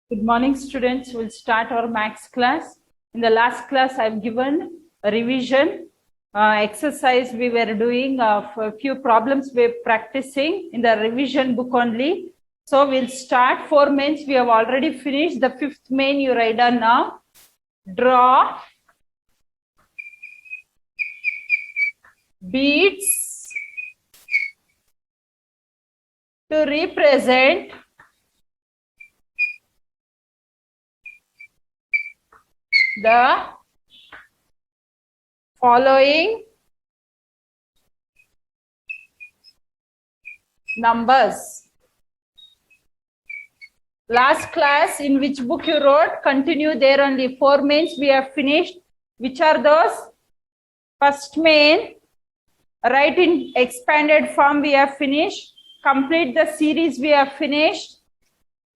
Good morning, students. We'll start our maths class. In the last class, I've given a revision exercise we were doing of a few problems we're practicing in the revision book only. So we'll start 4 mains. We have already finished. The 5th main you write down now. Draw beads to represent the following numbers. Last class, in which book you wrote, continue there only. 4 mains we have finished. Which are those? First main, write in expanded form we have finished. Complete the series we have finished.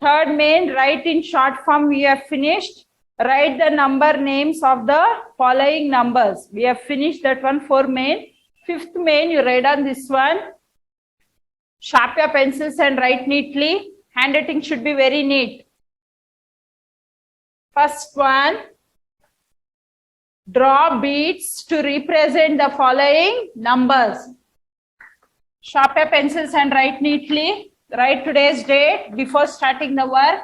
Third main, write in short form we have finished. Write the number names of the following numbers. We have finished that one, 4 main. 5th main, you write on this one. Sharp your pencils and write neatly. Handwriting should be very neat. First one, draw beads to represent the following numbers. Sharp your pencils and write neatly. Write today's date before starting the work.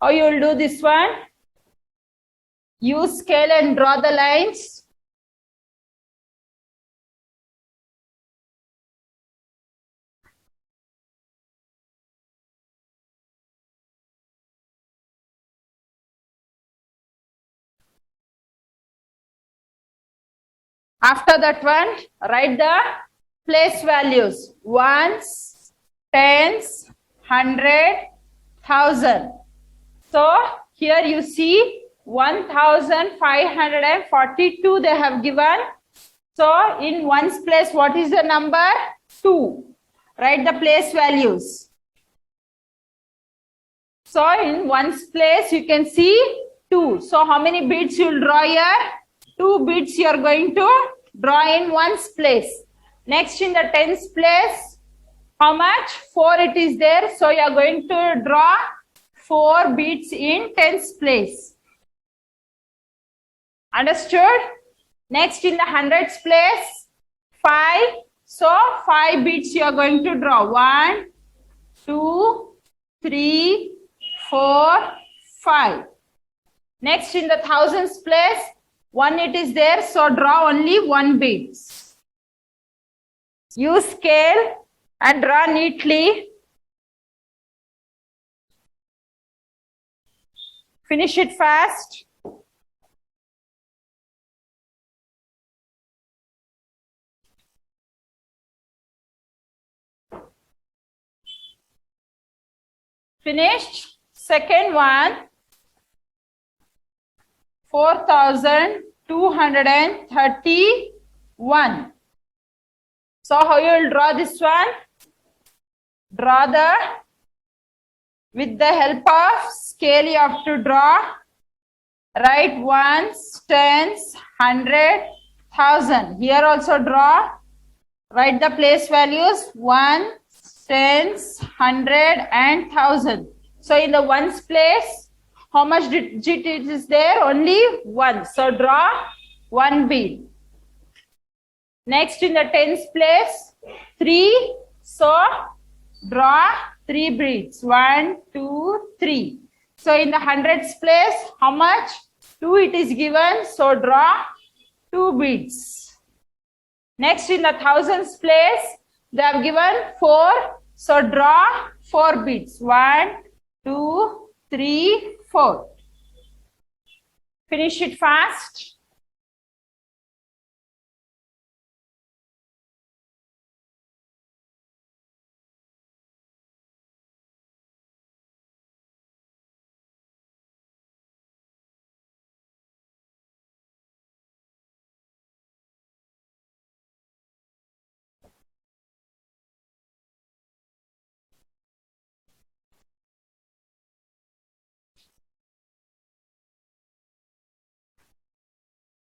How you will do this one? Use scale and draw the lines. After that one, write the place values. Ones, tens, 100, 1000. So here you see 1542 they have given. So in ones place, what is the number? 2. Write the place values. So in ones place, you can see 2. So how many beads you will draw here? 2 beads you are going to draw in ones place. Next, in the tens place, how much? 4 it is there. So you are going to draw 4 beads in tens place. Understood? Next, in the hundreds place, 5. So 5 beads you are going to draw. 1, 2, 3, 4, 5. Next, in the thousands place, 1 it is there, so draw only 1 bead. Use scale and draw neatly. Finish it fast. Finished. Second one, 4231. So how you will draw this one? Draw with the help of scale you have to draw. Write ones, tens, 100, 1000. Here also draw. Write the place values 1, tens, 100 and 1000. So in the ones place, how much digit is there? Only 1. So draw 1 bead. Next, in the tens place, 3. So draw 3 beads. 1, 2, 3. So in the hundreds place, how much? 2 it is given. So draw 2 beads. Next, in the thousands place, they have given 4. So draw 4 beads. 1, 2, 3, 4. Finish it fast.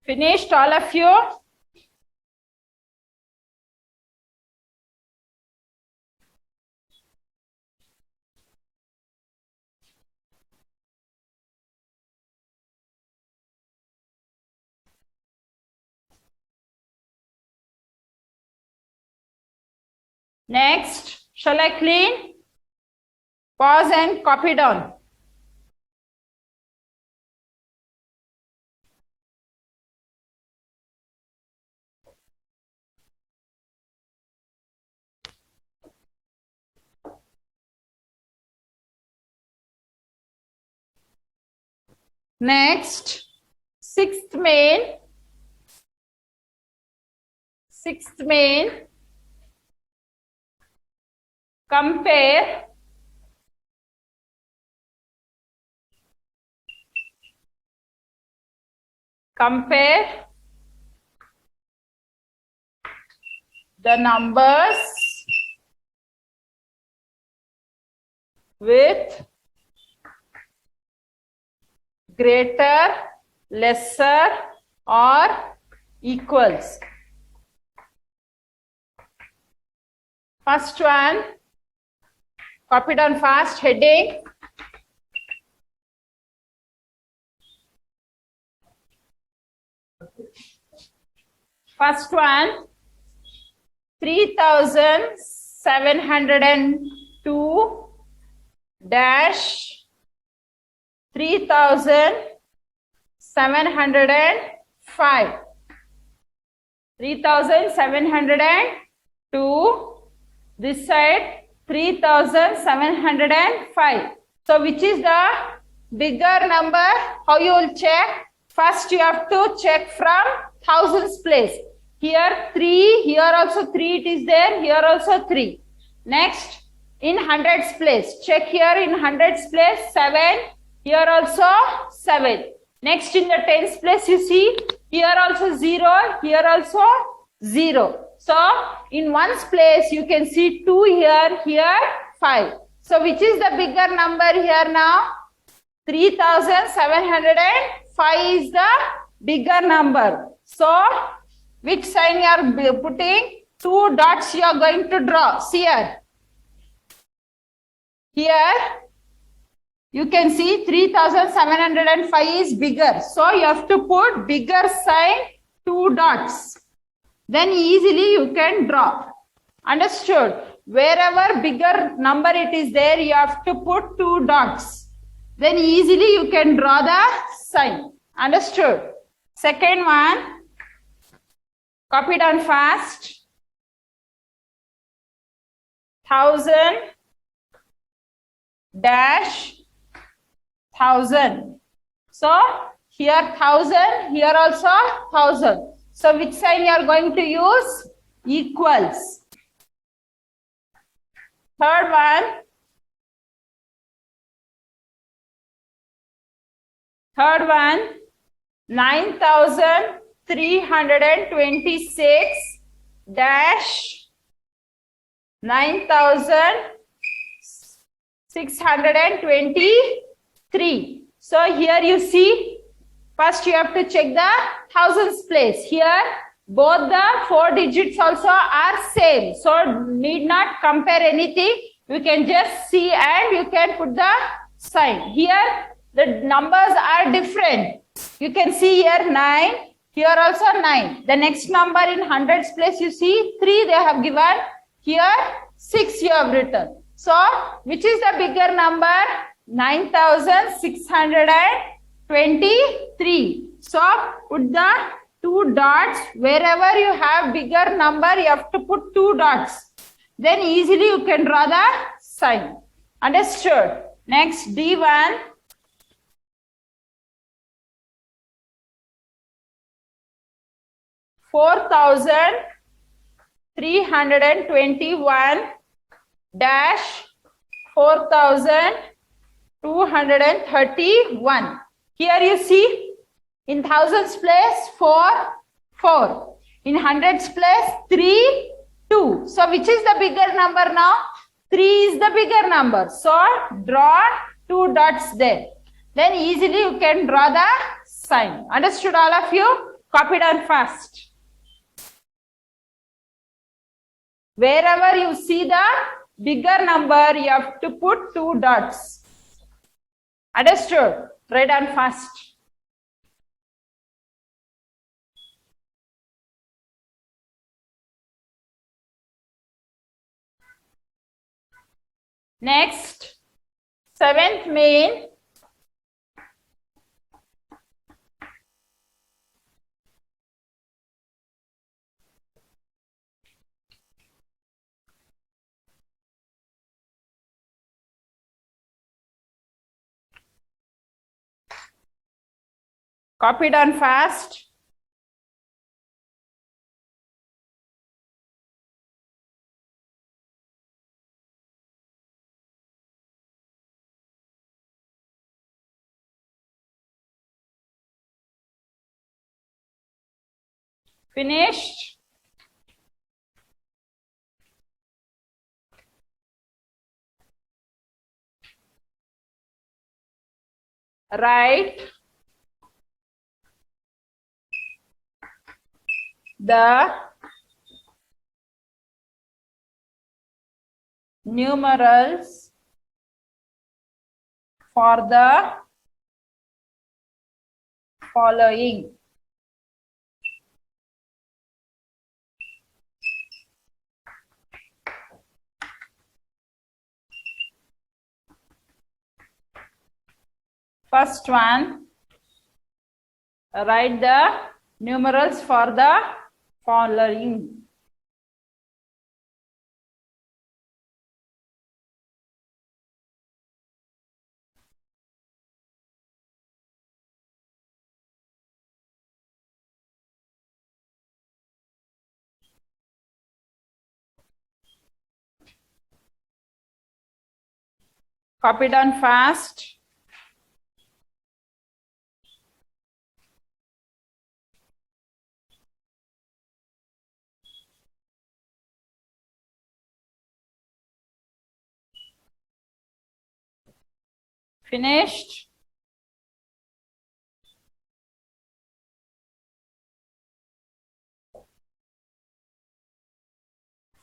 Finished, all of you? Next, shall I clean? Pause and copy down. Next, sixth main, compare the numbers with greater, lesser or equals. First one, copy down fast, heading. First one, 3702 dash 3705. 3702, this side 3705. So which is the bigger number? How you will check? First you have to check from thousands place. Here 3, here also 3 it is there, here also 3. Next in hundreds place, check here in hundreds place 7, here also 7. Next in the tens place you see here also 0, here also 0. So in ones place you can see 2 here, here 5. So which is the bigger number here now? 3705 is the bigger number. So which sign you are putting? 2 dots you are going to draw. See here. Here you can see 3705 is bigger. So you have to put bigger sign 2 dots. Then easily you can draw. Understood? Wherever bigger number it is there, you have to put 2 dots. Then easily you can draw the sign. Understood? Second one, copy down fast. 1000 dash 1000. So here 1000, here also 1000. So which sign you are going to use? Equals. Third one. Third one, 9326 dash 9623. So here you see, first you have to check the thousands place. Here both the 4 digits also are same. So need not compare anything. You can just see and you can put the sign. Here the numbers are different. You can see here 9, here also 9. The next number in hundreds place you see 3 they have given. Here 6 you have written. So which is the bigger number? 9623. So put the 2 dots. Wherever you have bigger number, you have to put 2 dots. Then easily you can draw the sign. Understood? Next D1. $4,321 dash 4,231. Here you see in thousands place 4, 4. In hundreds place 3, 2. So which is the bigger number now? 3 is the bigger number. So draw 2 dots there. Then easily you can draw the sign. Understood all of you? Copy down fast. Wherever you see the bigger number, you have to put 2 dots. Understood? Write down fast. Next, seventh main. Copy down fast. Finished? Write the numerals for the following. First one, write the numerals for the following. Copy down fast. Finished?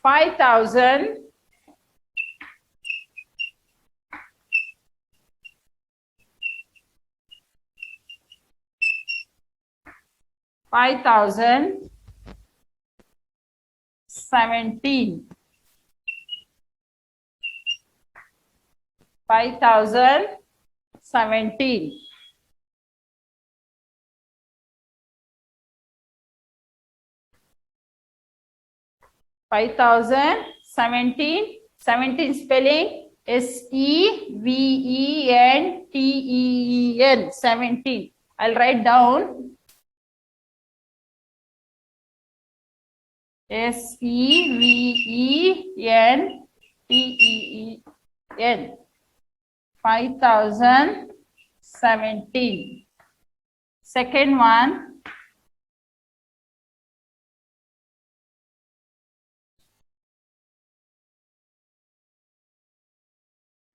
$5,000 5,017 5,017 5,017 17 spelling SEVENTEEN 17. I'll write down SEVENTEEN 5,017. Second one,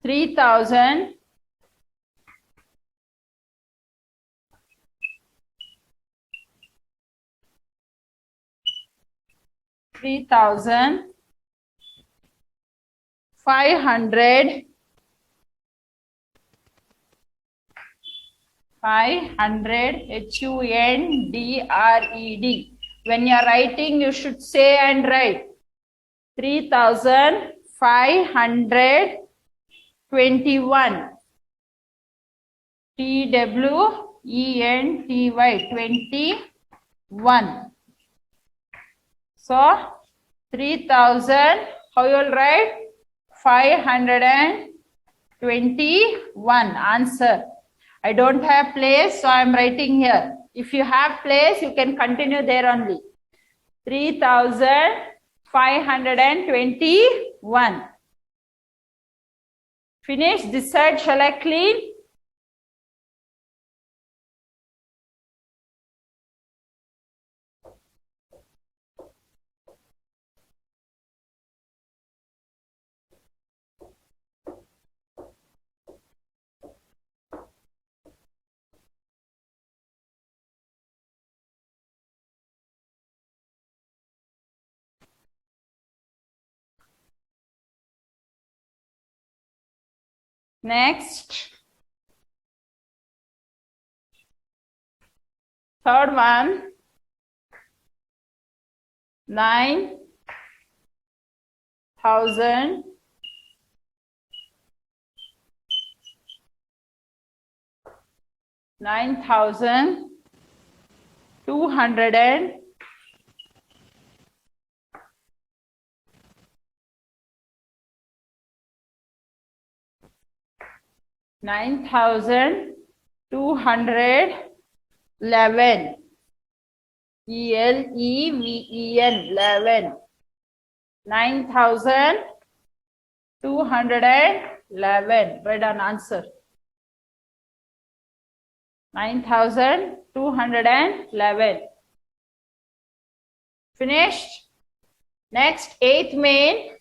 $3,000 $3,500 $500. When you are writing, you should say and write 3,521 TWENTY 21. So 3,000, how you will write? 521. Answer. I don't have place, so I am writing here. If you have place, you can continue there only. 3,521. Finish. This side shall I clean? Next. Third one. 9,000 9,200 9,211 ELEVEN 11 9,211. Write an answer. 9,211. Finished? Next, eighth main.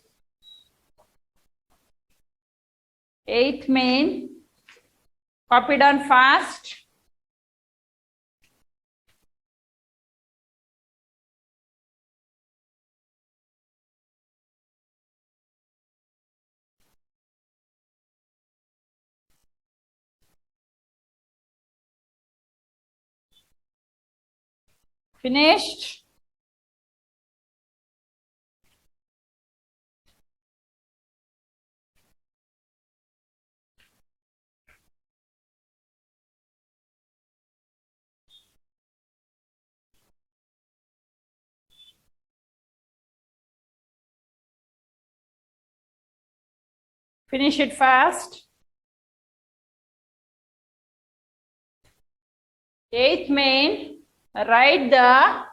Eighth main. Copy down fast. Finished? Finish it fast. Eighth main, write the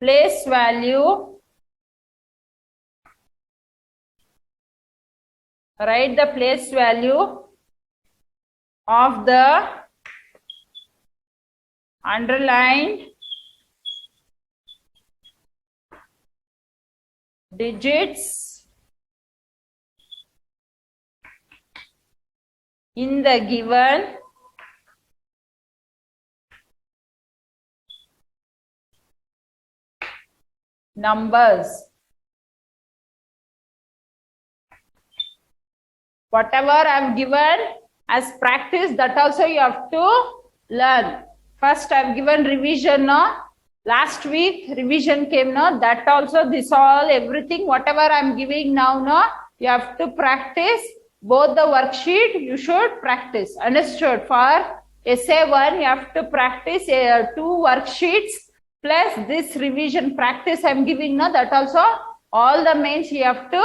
place value. Write the place value of the underlined digits in the given numbers. Whatever I've given as practice, that also you have to learn. First I've given revision, no? Last week revision came, no? That also, this all, everything, whatever I'm giving now, no? You have to practice. Both the worksheet, you should practice. Understood? For essay 1, you have to practice 2 worksheets plus this revision practice I'm giving, no? That also, all the mains you have to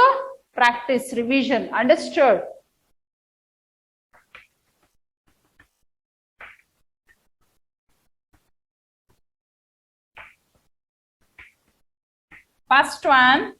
practice revision. Understood? First one,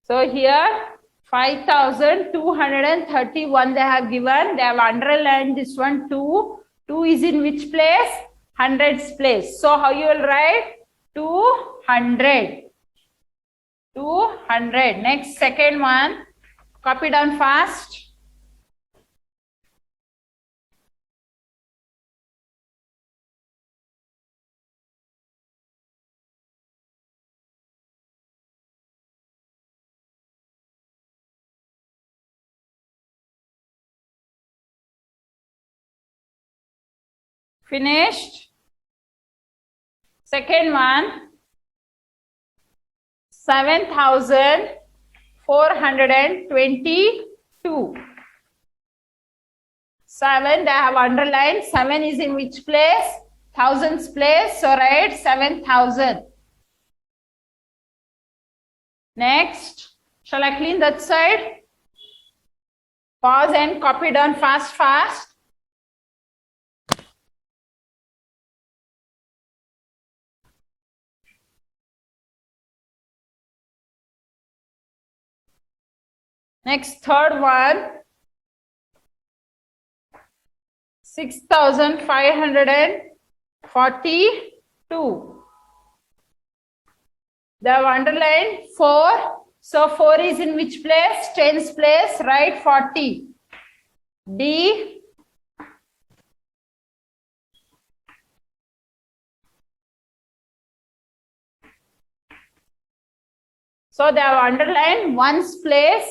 so here 5,231 they have given. They have underlined this one 2. 2 is in which place? Hundreds place. So how you will write? 200. 200. Next, second one. Copy down fast. Finished? Second one, 7,422. 7, they have underlined. 7 is in which place? Thousands place. So write 7,000. Next, shall I clean that side? Pause and copy down fast. Next, third one, 6,542. They have underlined 4. So 4 is in which place? Tens place. Write 40. D. So they have underlined ones place.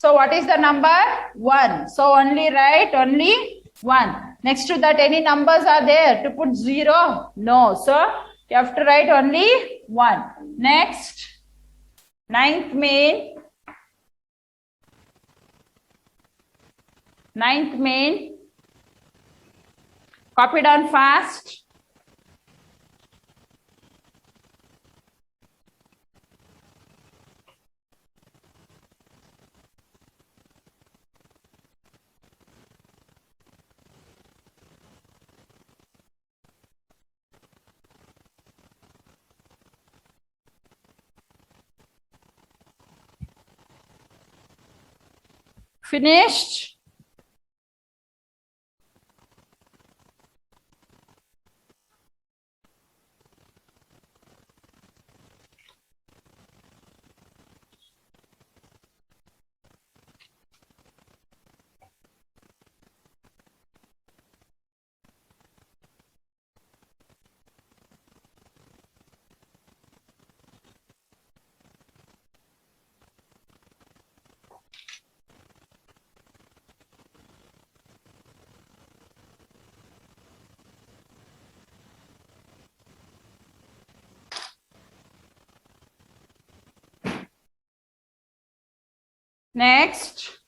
So what is the number? 1. So only write only 1. Next to that, any numbers are there to put 0? No. So you have to write only 1. Next, ninth main. Ninth main. Copy down fast. Finished? Next,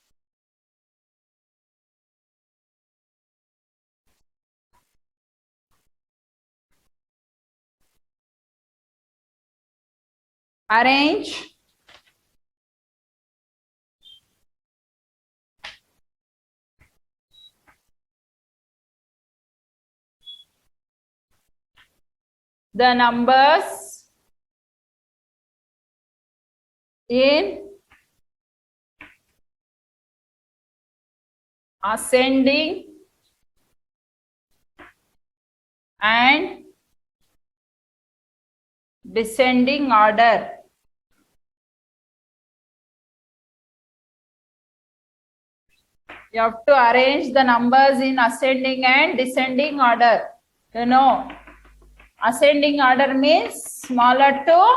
arrange. The numbers in ascending and descending order. You have to arrange the numbers in ascending and descending order. You know, ascending order means smaller to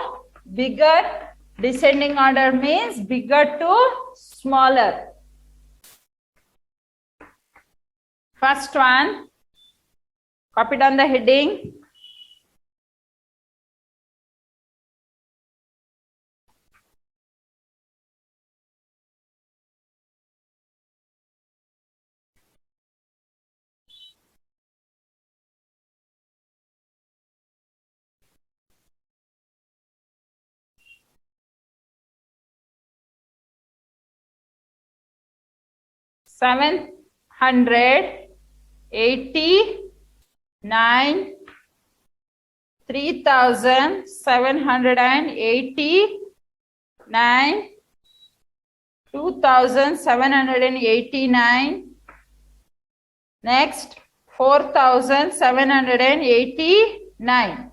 bigger. Descending order means bigger to smaller. First one, copy down the heading. $789, 3,789, 2,789. Next, 4,789.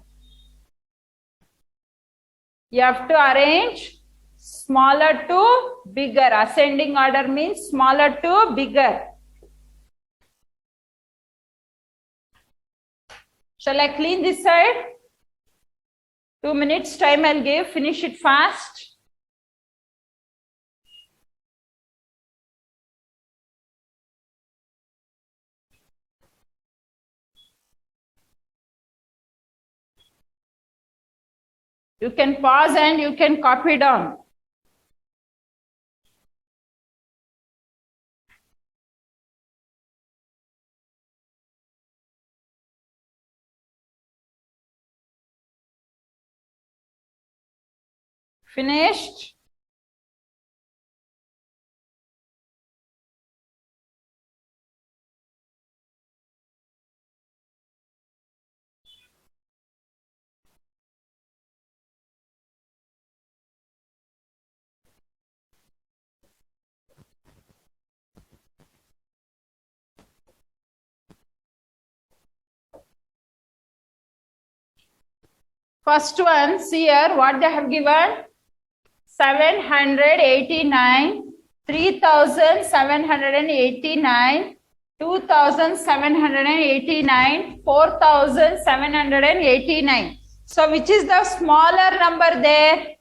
You have to arrange smaller to bigger. Ascending order means smaller to bigger. Shall I clean this side? 2 minutes time I'll give. Finish it fast. You can pause and you can copy down. Finished? First one, see here what they have given. 789, 3,789, 2,789, 4,789. So which is the smaller number there?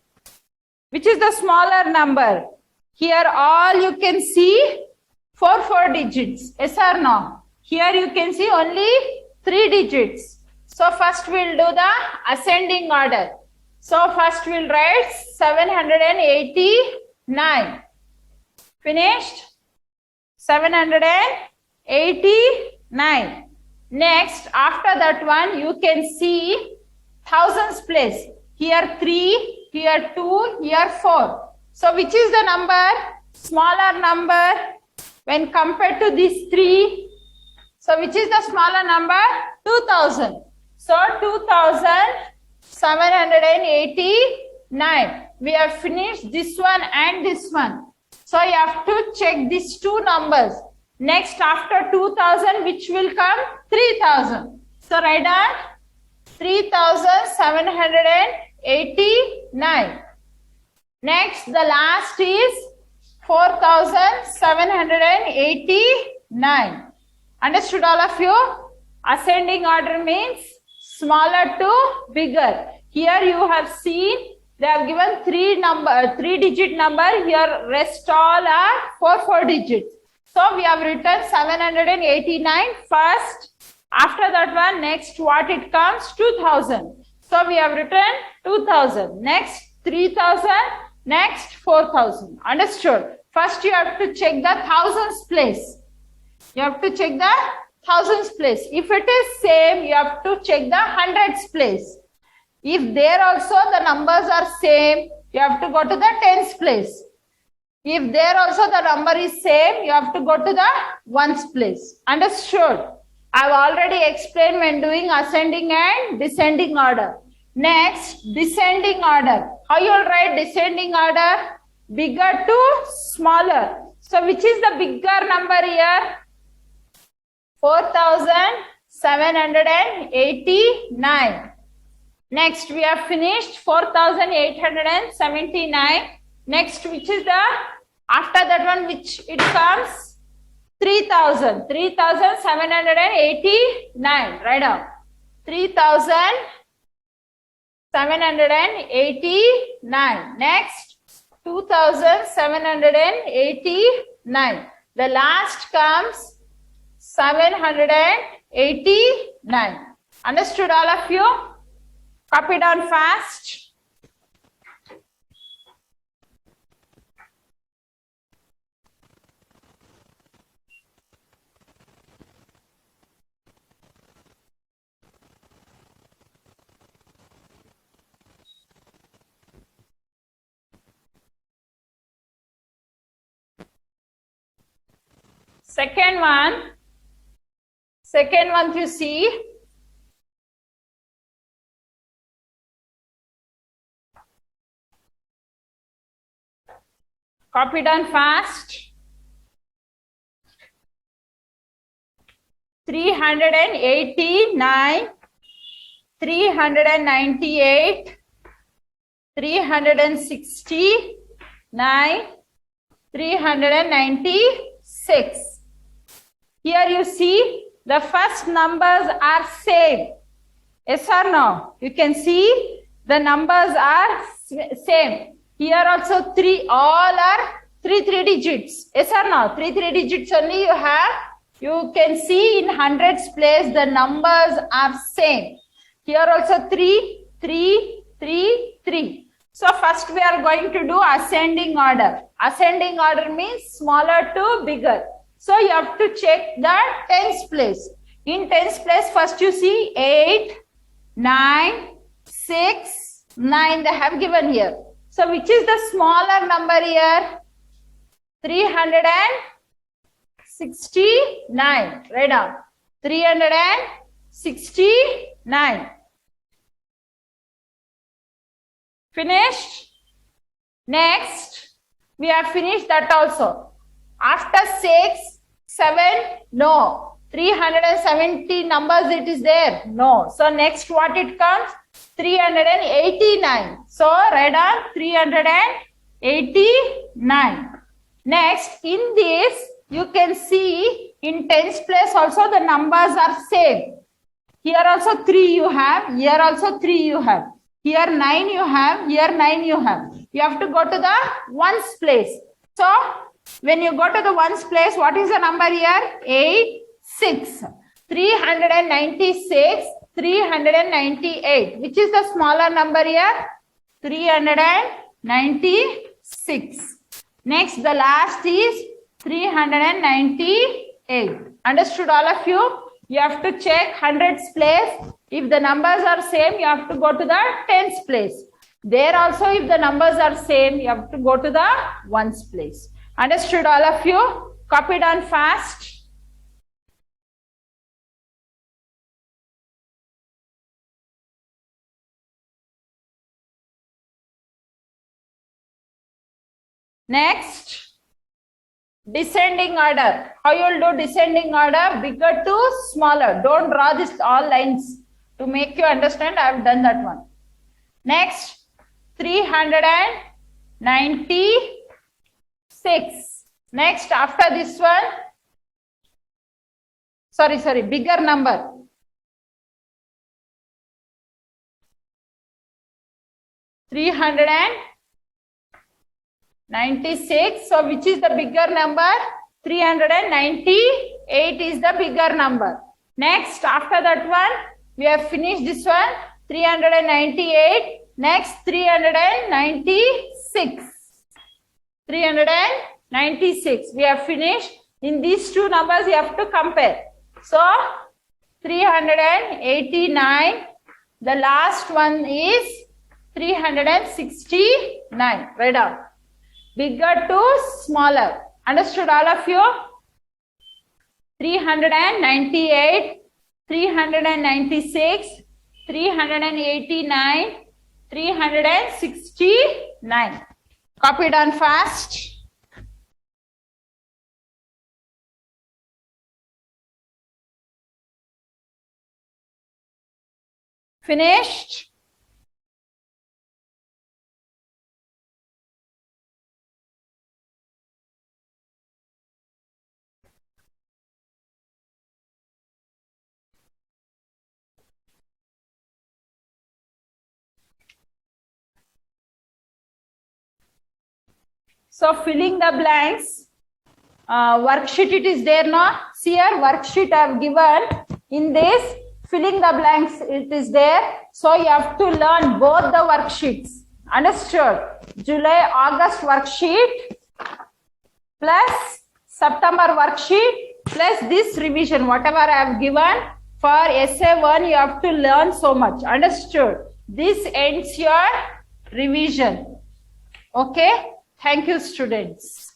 Which is the smaller number? Here all you can see 4 digits. Yes or no? Here you can see only 3 digits. So first we'll do the ascending order. So first we'll write 789. Finished? 789. Next, after that one, you can see thousands place. Here 3, here 2, here 4. So which is the number? Smaller number when compared to these 3. So which is the smaller number? 2000. So 2789. We have finished this one and this one. So you have to check these two numbers. Next, after 2000, which will come? 3000. So write down 3789. Next, the last is 4789. Understood all of you? Ascending order means smaller to bigger. Here you have seen they have given 3 digit number. Here rest all are 4 digits. So we have written 789 first. After that one, next what it comes? 2000. So we have written 2000. Next 3000. Next 4000. Understood? First you have to check the thousands place. You have to check the thousands place. If it is same, you have to check the hundreds place. If there also the numbers are same, you have to go to the tens place. If there also the number is same, you have to go to the ones place. Understood? I have already explained when doing ascending and descending order. Next, descending order. How you will write descending order? Bigger to smaller. So which is the bigger number here? 4789. Next, we have finished 4879. Next, which is the, after that one, which it comes? 3000. 3789. Write down. 3789. Next, 2789. The last comes 789. Understood all of you? Copy down fast. Second one you see. Copy down fast. 389, 398, 369, 396. Here you see the first numbers are same. Yes or no? You can see the numbers are same. Here also 3, all are 3 digits. Yes or no? 3 digits only you have. You can see in hundreds place the numbers are same. Here also 3, 3, 3, 3. So first we are going to do ascending order. Ascending order means smaller to bigger. So you have to check the tens place. In tens place, first you see 8, 9, 6, 9 they have given here. So which is the smaller number here? 369. Write down. 369. Finished? Next, we have finished that also. After 6, 7, no. 370 numbers it is there. No. So next what it comes? 389. So write down 389. Next, in this you can see in tens place also the numbers are same. Here also 3 you have. Here also 3 you have. Here 9 you have. Here 9 you have. You have to go to the ones place. So when you go to the ones place, what is the number here? 8, 6. 396, 398. Which is the smaller number here? 396. Next, the last is 398. Understood all of you? You have to check hundreds place. If the numbers are same, you have to go to the tens place. There also, if the numbers are same, you have to go to the ones place. Understood all of you? Copy down fast. Next, descending order. How you will do descending order? Bigger to smaller. Don't draw this all lines. To make you understand, I have done that one. Next, 396. Next, after this one, sorry, bigger number. 396. So, which is the bigger number? 398 is the bigger number. Next, after that one, we have finished this one. 398. Next, 396. 396. We have finished. In these two numbers, you have to compare. So, 389. The last one is 369. Write down. Bigger to smaller. Understood all of you? 398, 396, 389, 369. Copy down fast. Finished? So filling the blanks, worksheet it is there now. See here, worksheet I have given. In this, filling the blanks it is there. So you have to learn both the worksheets. Understood? July, August worksheet plus September worksheet plus this revision. Whatever I have given for essay 1, you have to learn so much. Understood? This ends your revision. Okay? Thank you, students.